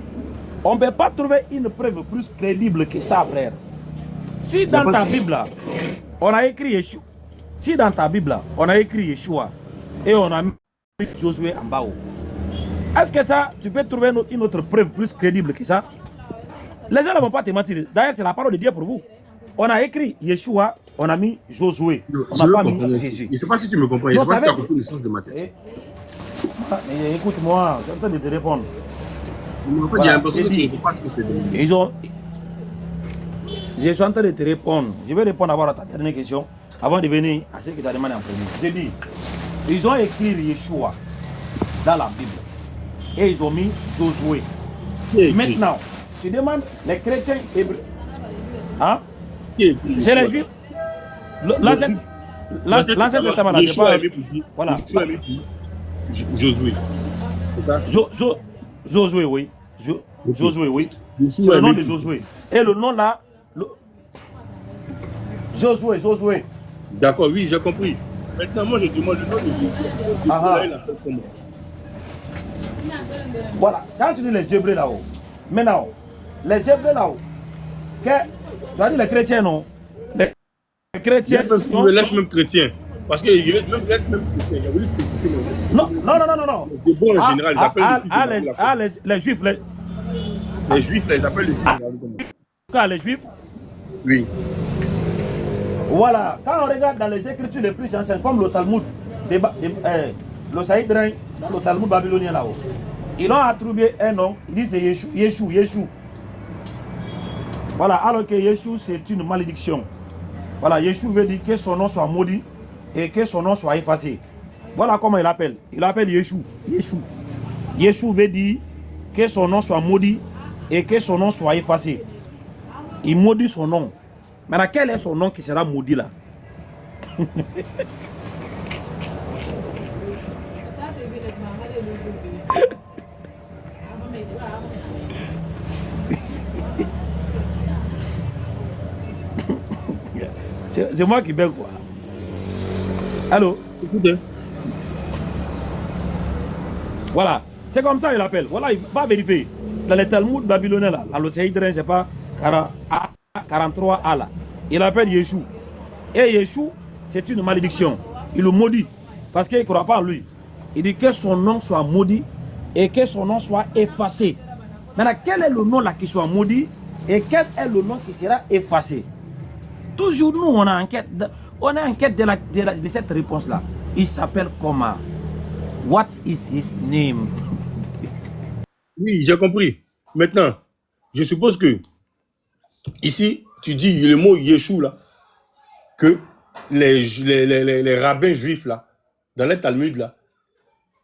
[SPEAKER 4] on ne peut pas trouver une preuve plus crédible que ça, frère. Si dans ta Bible là, on a écrit Yeshua, si dans ta Bible là, on a écrit Yeshua et on a mis Josué en bas, est-ce que ça, tu peux trouver une autre preuve plus crédible que ça? Les gens ne vont pas te mentir. D'ailleurs, c'est la parole de Dieu pour vous. On a écrit Yeshua, on a mis Josué. On n'a pas mis Jésus.
[SPEAKER 6] Je ne sais pas si tu me comprends. Je ne sais pas si tu as compris le sens de ma question.
[SPEAKER 4] Écoute-moi, je suis en train de te répondre.
[SPEAKER 6] Voilà, il y a l'impression que tu ne comprends pas ce que je te demande.
[SPEAKER 4] Je suis en train de te répondre. Je vais répondre d'abord à ta dernière question avant de venir à ce que tu as demandé en premier. J'ai dit, ils ont écrit Yeshua dans la Bible et ils ont mis Josué. Maintenant, tu demandes les chrétiens hébreux. Hein? C'est les juifs. L'Ancien Testament là, c'est pas. Voilà.
[SPEAKER 6] Josué. C'est ça?
[SPEAKER 4] Josué, oui. Josué, oui. C'est le nom de Josué. Et le nom là. Josué.
[SPEAKER 6] D'accord, oui, j'ai compris. Maintenant, moi je demande le nom de Josué. Il appelle comment?
[SPEAKER 4] Voilà. Quand tu dis les Hébreux là-haut, maintenant, les Hébreux là-haut, tu as dit les chrétiens, non? Les chrétiens.
[SPEAKER 6] Laisse même chrétien. Parce que laisse même chrétien. Il a voulu spécifier le nom.
[SPEAKER 4] Non.
[SPEAKER 6] Les bons en général, ils appellent
[SPEAKER 4] les juifs.
[SPEAKER 6] Les juifs, ils appellent les juifs.
[SPEAKER 4] Les juifs?
[SPEAKER 6] Oui.
[SPEAKER 4] Voilà. Quand on regarde dans les écritures les plus anciennes, comme le Talmud, le Saïdrin, dans le Talmud babylonien là-haut, ils ont attribué un nom, ils disent c'est Yeshua. Voilà, alors que Yeshua c'est une malédiction. Voilà, Yeshua veut dire que son nom soit maudit et que son nom soit effacé. Voilà comment il appelle. Il appelle Yeshua. Yeshua. Yeshua veut dire que son nom soit maudit et que son nom soit effacé. Il maudit son nom. Maintenant, quel est son nom qui sera maudit là? C'est moi qui baigne quoi. Allô?
[SPEAKER 6] Écoutez.
[SPEAKER 4] Voilà. C'est comme ça il appelle. Voilà, il va vérifier. Dans les Talmud babyloniens là, dans l'Océhydrin, je sais pas, 43a là. Il appelle Yeshua. Et Yeshua, c'est une malédiction. Il le maudit. Parce qu'il ne croit pas en lui. Il dit que son nom soit maudit et que son nom soit effacé. Maintenant, quel est le nom là qui soit maudit et quel est le nom qui sera effacé? Toujours nous, on a enquête de cette réponse-là. Il s'appelle comment? What is his name?
[SPEAKER 6] Oui, j'ai compris. Maintenant, je suppose que ici, tu dis le mot Yeshua là, que les rabbins juifs là, dans les Talmud là,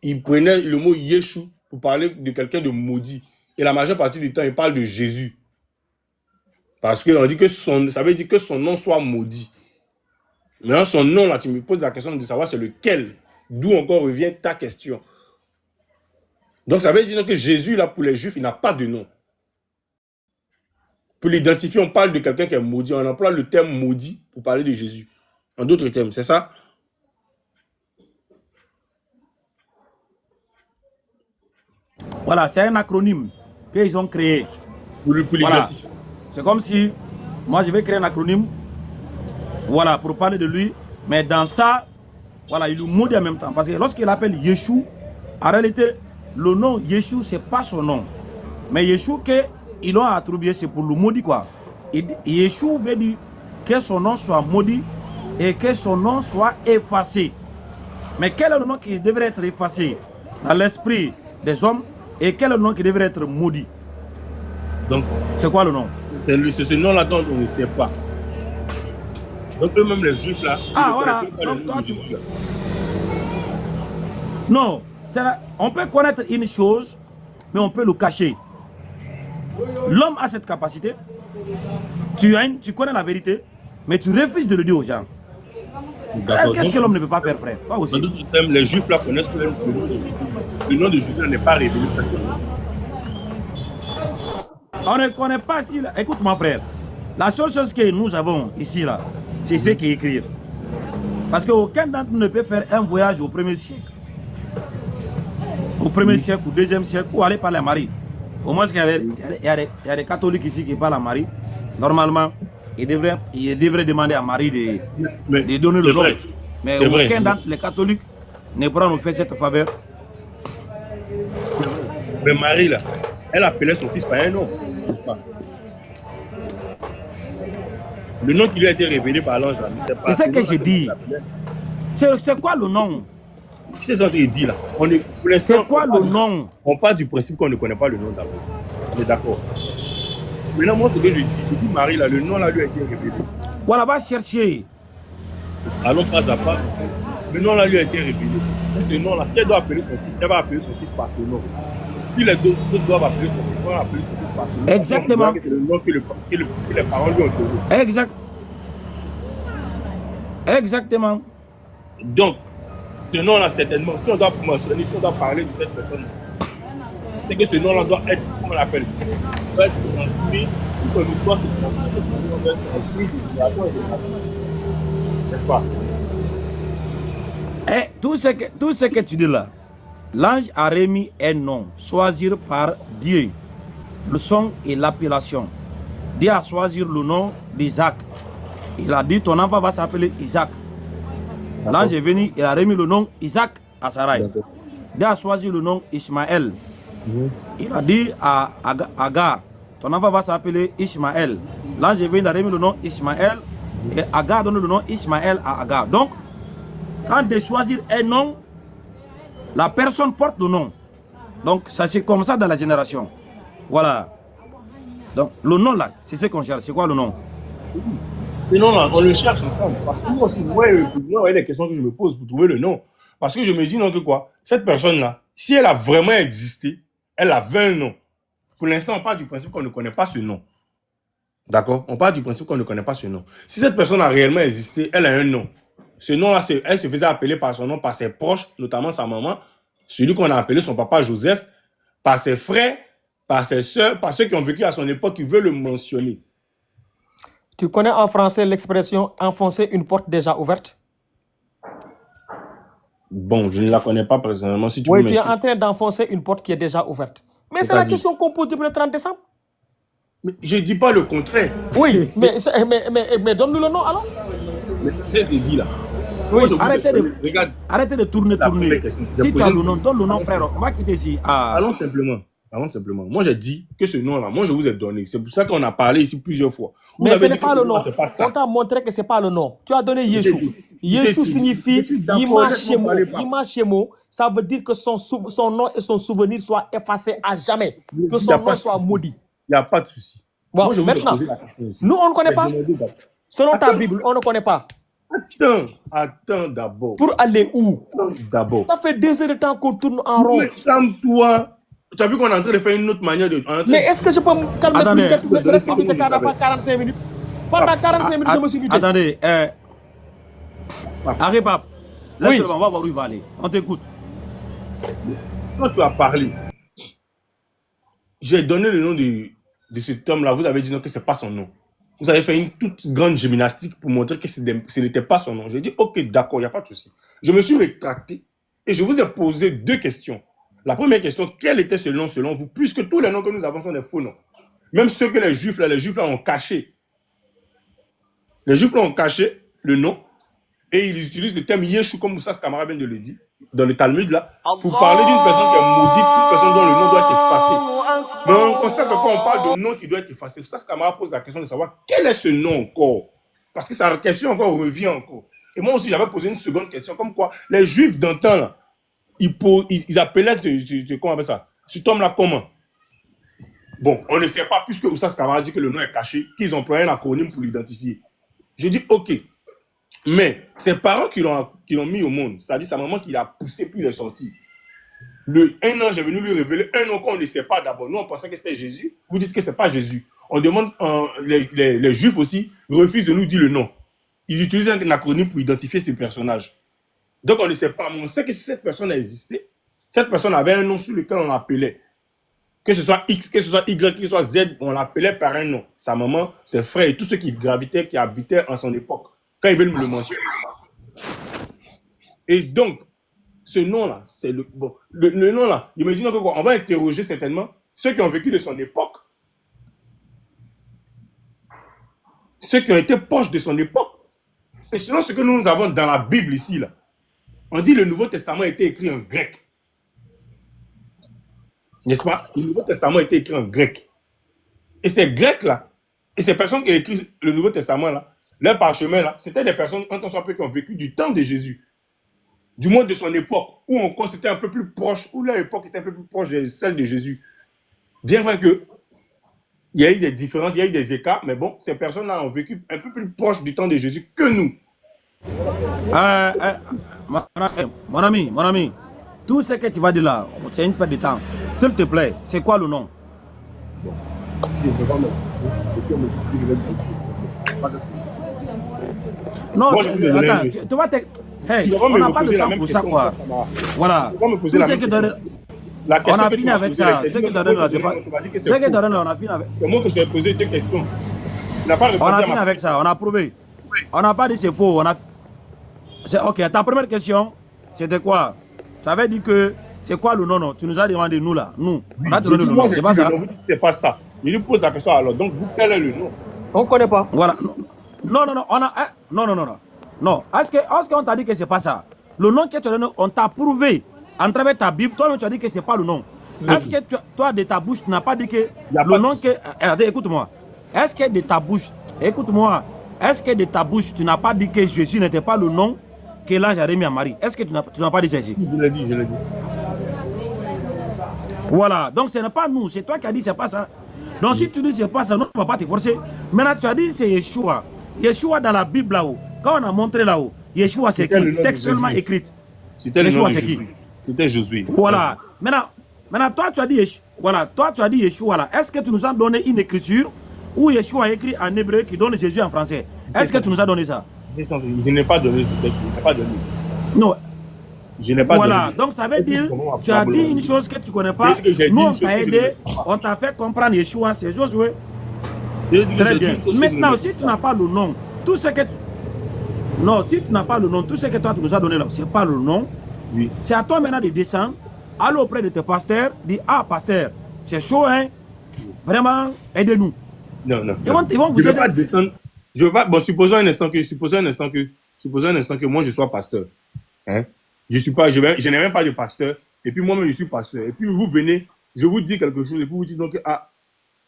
[SPEAKER 6] ils prenaient le mot Yeshua pour parler de quelqu'un de maudit. Et la majeure partie du temps, ils parlent de Jésus. Parce qu'on dit que ça veut dire que son nom soit maudit. Maintenant, son nom, là, tu me poses la question de savoir c'est lequel. D'où encore revient ta question. Donc, ça veut dire que Jésus, là, pour les Juifs, il n'a pas de nom. Pour l'identifier, on parle de quelqu'un qui est maudit. On emploie le terme maudit pour parler de Jésus. En d'autres termes, c'est ça?
[SPEAKER 4] Voilà, c'est un acronyme qu'ils ont créé.
[SPEAKER 6] Pour l'identifier. Voilà.
[SPEAKER 4] C'est comme si, moi, je vais créer un acronyme, voilà, pour parler de lui. Mais dans ça, voilà, il le maudit en même temps. Parce que lorsqu'il appelle Yeshua, en réalité, le nom Yeshua, ce n'est pas son nom. Mais Yeshua, qu'ils l'ont attribué, c'est pour le maudit, quoi. Yeshua veut dire que son nom soit maudit et que son nom soit effacé. Mais quel est le nom qui devrait être effacé dans l'esprit des hommes et quel est le nom qui devrait être maudit?
[SPEAKER 6] Donc,
[SPEAKER 4] c'est quoi le nom?
[SPEAKER 6] C'est ce nom-là dont on ne sait pas. Donc, eux-mêmes, les Juifs, là,
[SPEAKER 4] ah, voilà.
[SPEAKER 6] pas le nom de Jésus, là.
[SPEAKER 4] Non, on peut connaître une chose, mais on peut le cacher. L'homme a cette capacité. Tu connais la vérité, mais tu refuses de le dire aux gens. Qu'est-ce que l'homme ne peut pas faire, frère? Pas aussi.
[SPEAKER 6] Dans d'autres termes, les Juifs, là, connaissent le nom de Jésus. Le nom de Jésus n'est pas révélé personnellement.
[SPEAKER 4] On ne connaît pas si... Écoute mon frère, la seule chose que nous avons ici, là, c'est ce qui est écrit. Parce qu'aucun d'entre nous ne peut faire un voyage au 1er siècle. Au 1er siècle, au 2e siècle, ou aller parler à Marie. Au moins, il y a des catholiques ici qui parlent à Marie. Normalement, ils devraient demander à Marie de donner le nom. Mais aucun d'entre les catholiques ne pourra nous faire cette faveur.
[SPEAKER 6] Mais Marie, là, elle appelait son fils par un nom, n'est-ce pas? Le nom qui lui a été révélé par l'ange,
[SPEAKER 4] c'est ce que j'ai dit. C'est quoi le nom?
[SPEAKER 6] C'est ça qu'il dit là.
[SPEAKER 4] C'est quoi le nom?
[SPEAKER 6] On part du principe qu'on ne connaît pas le nom d'abord. On est d'accord. Maintenant, moi, ce que je dis Marie, là, le nom là lui a été révélé.
[SPEAKER 4] Voilà, va chercher.
[SPEAKER 6] Allons pas à pas. Le nom là lui a été révélé. Et ce nom là, si elle doit appeler son fils, elle va appeler son fils par ce nom. Si les deux doivent appeler son fils, on va appeler son fils par ce nom.
[SPEAKER 4] Exactement.
[SPEAKER 6] C'est le nom que les parents lui ont donné.
[SPEAKER 4] Exactement.
[SPEAKER 6] Donc, ce nom-là, certainement, si on doit mentionner, si on doit parler de cette personne, c'est que ce nom-là doit être, comment on l'appelle, doit être transmis, son histoire se transmet de génération en génération. N'est-ce pas?
[SPEAKER 4] Et tout ce que tu dis là, l'ange a remis un nom, choisir par Dieu, le son et l'appellation. Dieu a choisi le nom d'Isaac. Il a dit ton enfant va s'appeler Isaac. L'ange est venu, il a remis le nom Isaac à Sarai. Dieu a choisi le nom Ismaël. Il a dit à Agar, ton enfant va s'appeler Ismaël. L'ange est venu, il a remis le nom Ismaël. Et Agar donne le nom Ismaël à Agar. Donc, quand de choisir un nom, la personne porte le nom. Donc, ça c'est comme ça dans la génération. Voilà. Donc, le nom là, c'est ce qu'on cherche. C'est quoi le nom?
[SPEAKER 6] Ce nom là, on le cherche ensemble. Parce que moi aussi, moi, il y a des questions que je me pose pour trouver le nom. Parce que je me dis non que quoi, cette personne-là, si elle a vraiment existé, elle avait un nom. Pour l'instant, on part du principe qu'on ne connaît pas ce nom. D'accord? On part du principe qu'on ne connaît pas ce nom. Si cette personne a réellement existé, elle a un nom. Ce nom-là, elle se faisait appeler par son nom par ses proches, notamment sa maman, celui qu'on a appelé son papa Joseph, par ses frères, par ses soeurs, par ceux qui ont vécu à son époque, qui veulent le mentionner.
[SPEAKER 1] Tu connais en français l'expression enfoncer une porte déjà ouverte?
[SPEAKER 6] Bon, je ne la connais pas personnellement. Si tu
[SPEAKER 1] oui, tu es en train d'enfoncer une porte qui est déjà ouverte. Mais c'est la question qu'on pose depuis le 30 décembre.
[SPEAKER 6] Mais je ne dis pas le contraire.
[SPEAKER 1] Oui, mais donne-nous le nom alors.
[SPEAKER 6] Mais c'est ce que je dis là.
[SPEAKER 1] Oui,
[SPEAKER 4] arrêtez de tourner. Si tu as le nom, donne le nom, frère. On va quitter ici.
[SPEAKER 6] Allons simplement. Moi, j'ai dit que ce nom-là, moi, je vous ai donné. C'est pour ça qu'on a parlé ici plusieurs fois. Vous
[SPEAKER 1] mais ce n'est pas le nom. On t'a montré que ce n'est pas le nom. Tu as donné Yeshua. Yeshua signifie Yimashemo. Ça veut dire que son nom et son souvenir soient effacés à jamais. Que son nom soit maudit.
[SPEAKER 6] Il n'y a pas de souci.
[SPEAKER 1] Bon, moi, maintenant, nous, on ne connaît pas. Selon ta Bible, on ne connaît pas.
[SPEAKER 6] Attends d'abord.
[SPEAKER 1] Pour aller où?
[SPEAKER 6] D'abord.
[SPEAKER 1] Ça fait 2 heures de temps qu'on tourne en rond.
[SPEAKER 6] Mais calme-toi. Tu as vu qu'on est en train de faire une autre manière de...
[SPEAKER 1] Mais est-ce que je peux me calmer plus que 45 minutes? Pendant 45 minutes, je me suis muté.
[SPEAKER 4] Attendez, Arrête, laisse-le, on va voir où il va aller. On t'écoute.
[SPEAKER 6] Quand tu as parlé, j'ai donné le nom de cet homme-là. Vous avez dit non, que ce n'est pas son nom. Vous avez fait une toute grande gymnastique pour montrer que ce n'était pas son nom. J'ai dit, ok, d'accord, il n'y a pas de souci. Je me suis rétracté et je vous ai posé 2 questions. La première question, quel était ce nom selon vous? Puisque tous les noms que nous avons sont des faux noms. Même ceux que les Juifs là ont caché. Les Juifs là ont caché le nom et ils utilisent le terme Yeshua, comme Moussa Skamara vient de le dire, dans le Talmud là, pour parler d'une personne qui est maudite, une personne dont le nom doit être effacé. Mais on constate que quand on parle de nom qui doit être effacé, Moussa Skamara pose la question de savoir quel est ce nom encore. Parce que sa question encore revient encore. Et moi aussi, j'avais posé une seconde question, comme quoi les Juifs d'antan là, ils appelaient, comment on appelle ça, cet homme-là comment? Bon, on ne sait pas, puisque Oussas Kamara dit que le nom est caché, qu'ils ont pris un acronyme pour l'identifier. Je dis, ok, mais ses parents qui l'ont mis au monde, c'est-à-dire sa maman qui l'a poussé puis il est sorti. Un ange est venu lui révéler un nom qu'on ne sait pas d'abord. Nous, on pensait que c'était Jésus. Vous dites que ce n'est pas Jésus. On demande, les Juifs aussi refusent de nous dire le nom. Ils utilisent un acronyme pour identifier ces personnages. Donc, on ne sait pas, mais on sait que si cette personne a existé, cette personne avait un nom sur lequel on l'appelait. Que ce soit X, que ce soit Y, que ce soit Z, on l'appelait par un nom. Sa maman, ses frères et tous ceux qui gravitaient, qui habitaient en son époque. Quand ils veulent me le mentionner. Et donc, ce nom-là, c'est le nom-là, il me dit on va interroger certainement ceux qui ont vécu de son époque. Ceux qui ont été proches de son époque. Et selon ce que nous avons dans la Bible ici, là, on dit que le Nouveau Testament a été écrit en grec. N'est-ce pas? Le Nouveau Testament a été écrit en grec. Et ces Grecs-là, et ces personnes qui ont écrit le Nouveau Testament-là, leur parchemin, là, c'était des personnes, quand on soit peu, qui ont vécu du temps de Jésus. Du moins de son époque, où on considérait un peu plus proche, où leur époque était un peu plus proche de celle de Jésus. Bien vrai que il y a eu des différences, il y a eu des écarts, mais bon, ces personnes-là ont vécu un peu plus proche du temps de Jésus que nous.
[SPEAKER 4] Mon ami, tout ce que tu vas dire là, c'est une perte de temps. S'il te plaît, c'est quoi le nom? Non, attends, tu vas te... Hey, on n'a pas de temps pour ça, quoi. Voilà.
[SPEAKER 6] La question
[SPEAKER 4] on a fini avec ça. C'est que on a fini avec.
[SPEAKER 6] C'est moi que je t'ai posé 2 questions.
[SPEAKER 4] On a fini avec ça, on a prouvé. On n'a pas dit c'est faux. Ok, ta première question, c'était quoi? Tu avais dit que c'est quoi le nom? Non, tu nous as demandé, nous là. Nous. On a donné le nom.
[SPEAKER 6] C'est pas ça. Je lui pose la question alors. Donc, vous, quel est le nom?
[SPEAKER 1] On ne connaît pas.
[SPEAKER 4] Voilà. Non. Non. Est-ce qu'on t'a dit que c'est pas ça? Le nom que tu as donné, on t'a prouvé. En travers ta Bible, toi-même tu as dit que c'est pas le nom. Est-ce que toi de ta bouche tu n'as pas dit que le nom que... Regardez, écoute-moi. Est-ce que de ta bouche, est-ce que de ta bouche tu n'as pas dit que Jésus n'était pas le nom que l'ange a remis à Marie? Est-ce que tu n'as pas dit ceci?
[SPEAKER 6] Je l'ai dit.
[SPEAKER 4] Voilà, donc ce n'est pas nous, c'est toi qui as dit c'est pas ça. Donc si tu dis c'est pas ça, nous ne va pas te forcer. Maintenant tu as dit c'est Yeshua. Yeshua dans la Bible là-haut, quand on a montré là-haut, Yeshua c'est écrit, textuellement écrit.
[SPEAKER 6] C'était le nom
[SPEAKER 4] Yeshua,
[SPEAKER 6] de
[SPEAKER 4] c'est qui?
[SPEAKER 6] Jésus. C'était Josué.
[SPEAKER 4] Voilà. Maintenant, toi, tu as dit Yeshua. Voilà. Toi, tu as dit Yeshua. Là. Est-ce que tu nous as donné une écriture où Yeshua a écrit en hébreu qui donne Jésus en français? Est-ce que tu nous as donné ça?
[SPEAKER 6] Je n'ai pas donné ce texte. Je n'ai pas donné.
[SPEAKER 4] Non.
[SPEAKER 6] Je n'ai pas
[SPEAKER 4] Voilà.
[SPEAKER 6] donné.
[SPEAKER 4] Donc, ça veut dire tu as dit une chose que tu ne connais pas. Nous, on t'a aidé. On t'a fait comprendre Yeshua. C'est Josué. Très bien. Maintenant, si tu n'as pas le nom, tout ce que non, si tu n'as pas le nom, tout ce que toi tu nous as donné là, c'est pas le nom.
[SPEAKER 6] Oui.
[SPEAKER 4] C'est à toi maintenant de descendre, aller auprès de tes pasteurs, dire ah pasteur, c'est chaud hein, vraiment aidez-nous.
[SPEAKER 6] Non, non.
[SPEAKER 4] Ils vont vous
[SPEAKER 6] Je ne veux
[SPEAKER 4] aider.
[SPEAKER 6] pas descendre. Je veux pas. Bon, supposons un instant que moi je sois pasteur. Hein? Je suis pas, je n'ai même pas de pasteur. Et puis moi-même je suis pasteur. Et puis vous venez, je vous dis quelque chose et puis vous dites donc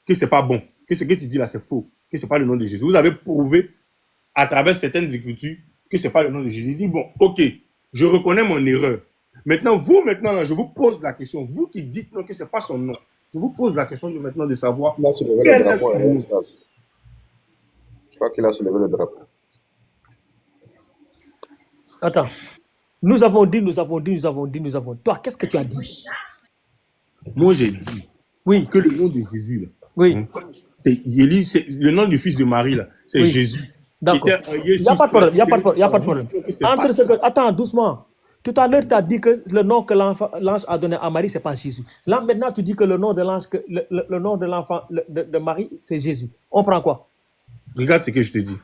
[SPEAKER 6] que c'est pas bon, que ce que tu dis là c'est faux, que c'est pas le nom de Jésus. Vous avez prouvé à travers certaines écritures que c'est pas le nom de Jésus. Je dis bon, ok, je reconnais mon erreur. Maintenant là, je vous pose la question. Vous qui dites non que c'est pas son nom, je vous pose la question maintenant de savoir.
[SPEAKER 7] Il a soulevé le drapeau. Je crois qu'il a soulevé le drapeau.
[SPEAKER 1] Attends. Nous avons dit. Toi, qu'est-ce que tu as dit?
[SPEAKER 6] Moi, j'ai dit
[SPEAKER 1] Oui.
[SPEAKER 6] que le nom de Jésus, là,
[SPEAKER 1] Oui.
[SPEAKER 6] hein, c'est le nom du fils de Marie, là, c'est
[SPEAKER 1] Oui.
[SPEAKER 6] Jésus.
[SPEAKER 1] D'accord. Il n'y a pas de problème. Il n'y a pas de problème. Attends, doucement. Tout à l'heure, tu as dit que le nom que l'ange a donné à Marie, ce n'est pas Jésus. Là, maintenant, tu dis que le nom de l'ange, le nom de l'enfant de Marie, c'est Jésus. On prend quoi?
[SPEAKER 6] Regarde ce que je te dis.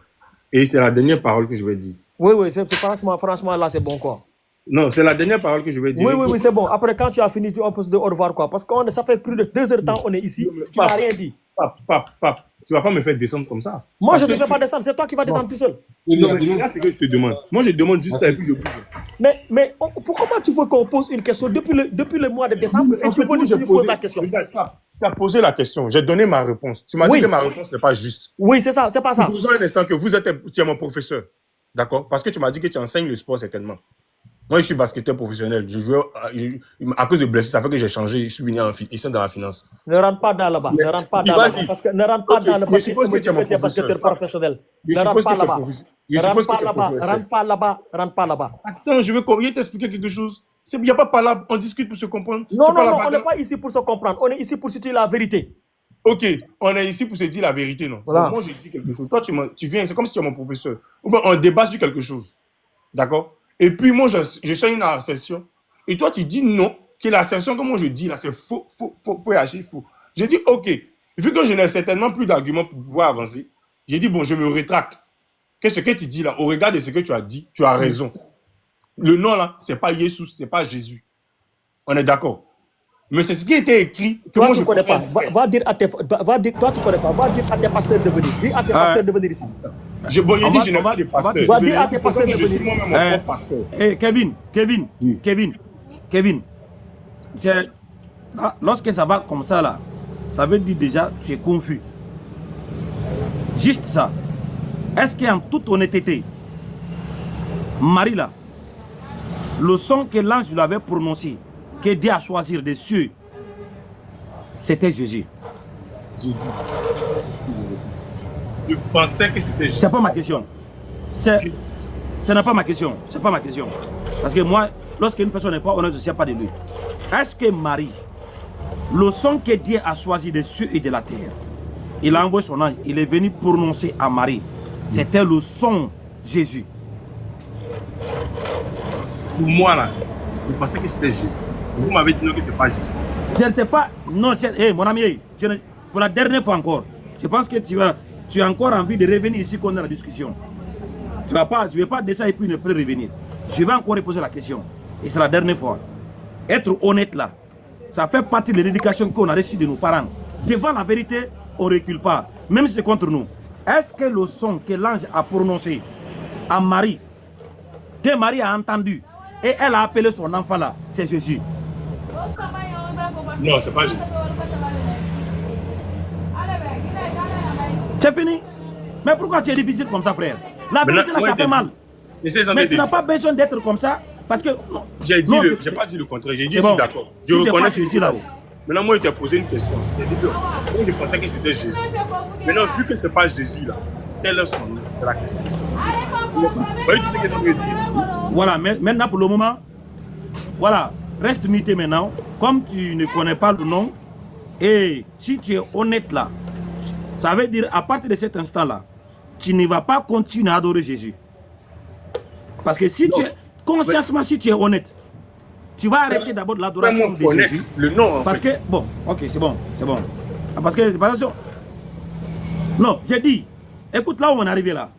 [SPEAKER 6] Et c'est la dernière parole que je vais dire.
[SPEAKER 1] Oui, franchement, là, c'est bon, quoi.
[SPEAKER 6] Non, c'est la dernière parole que je vais dire.
[SPEAKER 1] Oui, c'est bon. Après, quand tu as fini, on peut se dire au revoir, quoi. Parce que ça fait plus de 2 heures de temps, on est ici. Tu n'as rien dit.
[SPEAKER 6] Pape, tu ne vas pas me faire descendre comme ça.
[SPEAKER 1] Moi, je ne te fais pas descendre. C'est toi qui vas descendre tout seul.
[SPEAKER 6] Non, mais regarde ce que je te demande. Moi, je demande juste et puis je bouge.
[SPEAKER 1] Mais comment tu veux qu'on pose une question depuis le mois de décembre et tu veux nous poser la question?
[SPEAKER 6] Tu as posé la question. J'ai donné ma réponse. Tu m'as dit que ma réponse n'est pas juste.
[SPEAKER 1] Oui, c'est ça. C'est pas ça.
[SPEAKER 6] Supposons un instant que tu es mon professeur. D'accord? Parce que tu m'as dit que tu enseignes le sport certainement. Moi, je suis basketteur professionnel. Je jouais à cause de blessures, ça fait que j'ai changé. Je suis venu ici dans la finance.
[SPEAKER 1] Ne rentre pas dans là-bas. Ne rentre pas dans là-bas. Parce que ne rentre pas dans là-bas.
[SPEAKER 6] Je suppose que tu es mon professeur
[SPEAKER 1] professionnel.
[SPEAKER 6] Je
[SPEAKER 1] Ne rentre pas là-bas.
[SPEAKER 6] suppose que tu es professeur.
[SPEAKER 1] Rentre pas là-bas.
[SPEAKER 6] Attends, je vais t'expliquer quelque chose. Il n'y a pas palabre, on discute pour se comprendre.
[SPEAKER 1] Non, on n'est pas ici pour se comprendre. On est ici pour se dire la vérité.
[SPEAKER 6] Ok, on est ici pour se dire la vérité, non?
[SPEAKER 1] Voilà.
[SPEAKER 6] Moi, je dis quelque chose. Toi, tu viens, c'est comme si tu es mon professeur. Ou bien on débat sur quelque chose. D'accord? Et puis moi, je fais une assertion. Et toi, tu dis non, que l'assertion que moi je dis là, c'est faux, archi faux. J'ai dit ok, vu que je n'ai certainement plus d'arguments pour pouvoir avancer, j'ai dit bon, je me rétracte. Que ce que tu dis là, au regard de ce que tu as dit, tu as raison. Le nom là, c'est pas Jésus, c'est pas Jésus. On est d'accord. Mais c'est ce qui était écrit que
[SPEAKER 1] toi,
[SPEAKER 6] moi
[SPEAKER 1] tu
[SPEAKER 6] je
[SPEAKER 1] connais pas. Va dire à tes pasteurs de venir. Dis à tes pasteurs de venir ici.
[SPEAKER 6] Je n'ai pas de pasteur.
[SPEAKER 1] Va dire à tes pasteurs de venir ici.
[SPEAKER 4] Kevin. Lorsque ça va comme ça là, ça veut dire déjà tu es confus. Juste ça. Est-ce qu'en toute honnêteté, Marie là, le son que l'ange lui avait prononcé, que Dieu a choisi des cieux, c'était Jésus?
[SPEAKER 6] J'ai dit. Je pensais que c'était Jésus.
[SPEAKER 4] C'est pas ma question. Ce n'est pas ma question. C'est pas ma question. Parce que moi, lorsqu'une personne n'est pas honnête, je ne sais pas de lui. Est-ce que Marie, le son que Dieu a choisi des cieux et de la terre, il a envoyé son ange, il est venu prononcer à Marie. C'était le son Jésus.
[SPEAKER 6] Pour moi là, je pensais que c'était Jésus. Vous m'avez dit non que c'est pas Jésus.
[SPEAKER 4] Ce n'était pas. Non, mon ami, pour la dernière fois encore, je pense que tu as encore envie de revenir ici qu'on a la discussion. Tu ne veux pas descendre et puis ne plus revenir. Je vais encore reposer la question. Et c'est la dernière fois. Être honnête là, ça fait partie de l'éducation qu'on a reçue de nos parents. Devant la vérité, on ne recule pas. Même si c'est contre nous. Est-ce que le son que l'ange a prononcé à Marie, que Marie a entendu, et elle a appelé son enfant là, c'est Jésus?
[SPEAKER 6] Non, c'est pas Jésus.
[SPEAKER 4] C'est fini. Mais pourquoi tu es difficile comme ça, frère? La vérité là, ça fait mal. Mais tu n'as pas besoin d'être comme ça. Parce que.
[SPEAKER 6] J'ai pas dit le contraire. J'ai dit je suis d'accord. Je reconnais que c'est là. Maintenant, moi, je t'ai posé une question. Moi, je pensais que c'était Jésus. Maintenant, vu que ce n'est pas Jésus là, quel est son nom? C'est la question. Vous voyez, tu sais ce que ça veut dire?
[SPEAKER 4] Voilà, maintenant pour le moment, voilà, reste muté maintenant. Comme tu ne connais pas le nom, et si tu es honnête là, ça veut dire à partir de cet instant-là, tu ne vas pas continuer à adorer Jésus. Parce que si tu es, consciemment, si tu es honnête, tu vas arrêter d'abord l'adoration de Jésus.
[SPEAKER 6] Le nom,
[SPEAKER 4] parce que, bon, ok, c'est bon, c'est bon. Parce que, attention, non, j'ai dit, écoute, là où on est arrivé là,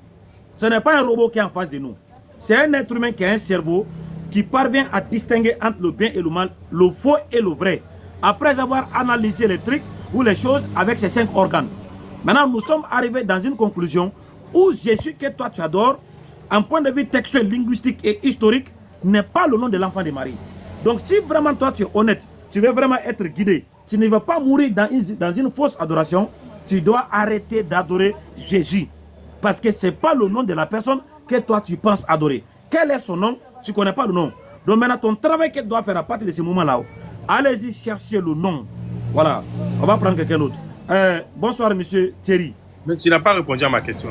[SPEAKER 4] ce n'est pas un robot qui est en face de nous. C'est un être humain qui a un cerveau qui parvient à distinguer entre le bien et le mal, le faux et le vrai, après avoir analysé les trucs ou les choses avec ses 5 organes. Maintenant, nous sommes arrivés dans une conclusion où Jésus que toi tu adores, en point de vue textuel, linguistique et historique, n'est pas le nom de l'enfant de Marie. Donc si vraiment toi tu es honnête, tu veux vraiment être guidé, tu ne veux pas mourir dans une fausse adoration, tu dois arrêter d'adorer Jésus. Parce que ce n'est pas le nom de la personne que toi tu penses adorer. Quel est son nom? Tu ne connais pas le nom. Donc maintenant ton travail que tu dois faire à partir de ce moment-là, allez-y chercher le nom. Voilà, on va prendre quelqu'un d'autre. Bonsoir monsieur Thierry.
[SPEAKER 6] Mais tu n'as pas répondu à ma question.